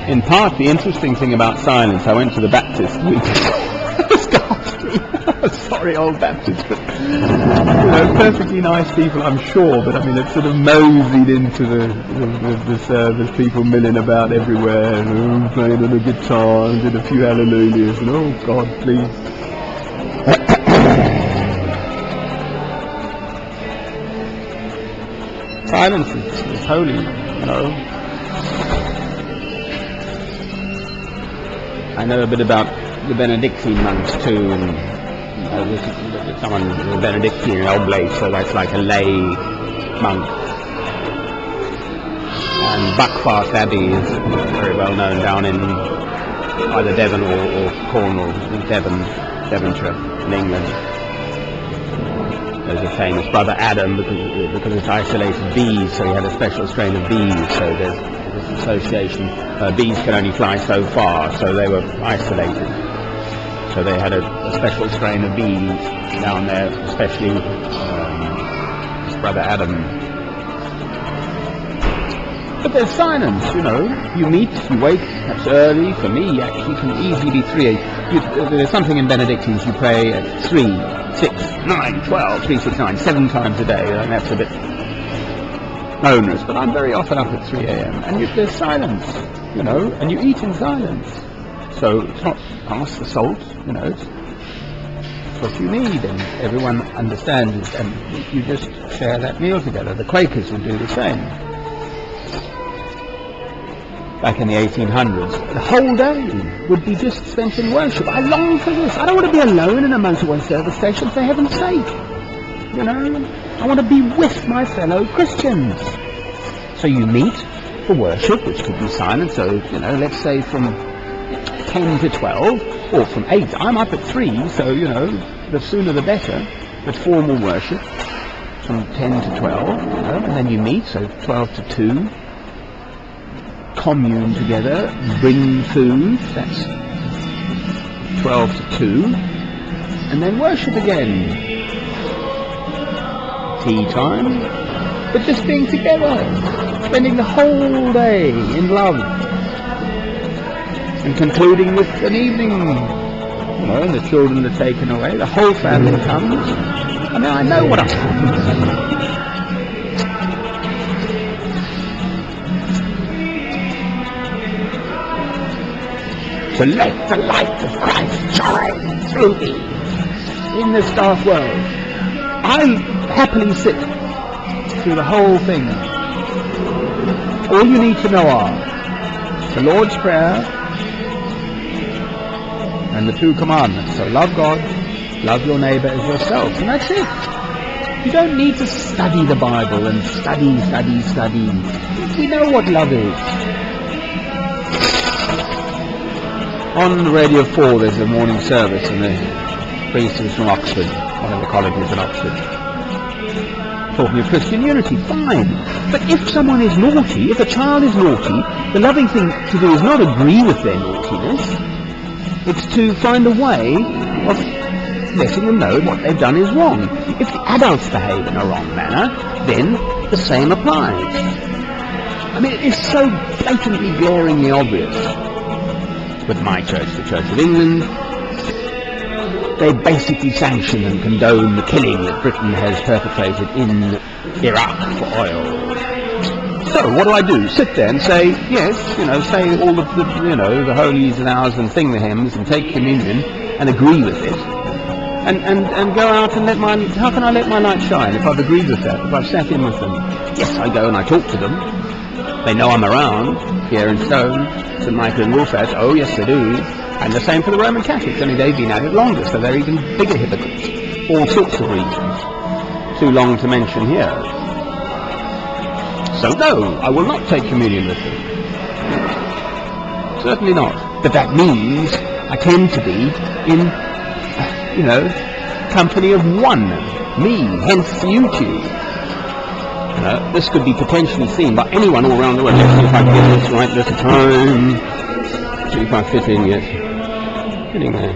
In part, the interesting thing about silence, I went to the Baptist week. Sorry, old Baptist, but perfectly nice people, I'm sure. But I mean, it's sort of moseyed into the service. People milling about everywhere, playing on a guitar, and did a few hallelujahs, and oh God, please. Silence is holy, I know a bit about the Benedictine monks too, and someone, a Benedictine oblate, so that's like a lay monk. And Buckfast Abbey is very well known down in either Devon or Cornwall, in Devonshire, in England. There's a famous Brother Adam because it's isolated bees, so he had a special strain of bees, so there's this association. Bees can only fly so far, so they were isolated. So they had a special strain of bees down there, especially Brother Adam. But there's silence, You meet, you wake, perhaps early. For me, actually, it can easily be 3. There's something in Benedictines, you pray at 3, 6, 9, 12, 3, 6, 9, 7 times a day, and that's a bit onerous. But I'm very often up at 3 a.m. and there's silence, and you eat in silence. So it's not pass the salt, it's what you need, and everyone understands it, and you just share that meal together. The Quakers would do the same. Back in the 1800s, the whole day would be just spent in worship. I long for this. I don't want to be alone in a motorway service station, for heaven's sake. I want to be with my fellow Christians. So you meet for worship, which could be silent. So, let's say from 10 to 12, or from 8. I'm up at 3, so, the sooner the better. But formal worship from 10 to 12, and then you meet, so 12 to 2. Commune together, bring food, that's 12 to 2, and then worship again. Tea time, but just being together, spending the whole day in love, and concluding with an evening, and the children are taken away, the whole family comes. I mean, I know what happens. So let the light of Christ shine through thee in this dark world. I'll happily sit through the whole thing. All you need to know are the Lord's Prayer and the 2 commandments. So love God, love your neighbour as yourself, and that's it. You don't need to study the Bible and study. We know what love is. On Radio 4 there's a morning service, and the priest is from Oxford, one of the colleges in Oxford, talking of Christian unity. Fine. But if someone is naughty, if a child is naughty, the loving thing to do is not agree with their naughtiness. It's to find a way of letting them know what they've done is wrong. If the adults behave in a wrong manner, then the same applies. I mean, it is so blatantly, glaringly obvious. With my church, the Church of England, they basically sanction and condone the killing that Britain has perpetrated in Iraq for oil. So what do? Sit there and say, yes, say all the holies and hours and sing the hymns and take communion and agree with it. And go out and how can I let my light shine if I've agreed with that, if I've sat in with them? Yes, I go and I talk to them. They know I'm around, here in Stone, St Michael and Woolfat. Oh yes they do. And the same for the Roman Catholics, only they've been at it longer, so they're even bigger hypocrites. All sorts of reasons. Too long to mention here. So no, I will not take communion with them. Certainly not. But that means I tend to be in, company of one. Me, hence YouTube. This could be potentially seen by anyone all around the world. Let's see if I can get this right this time. See if I fit in yet. Getting there.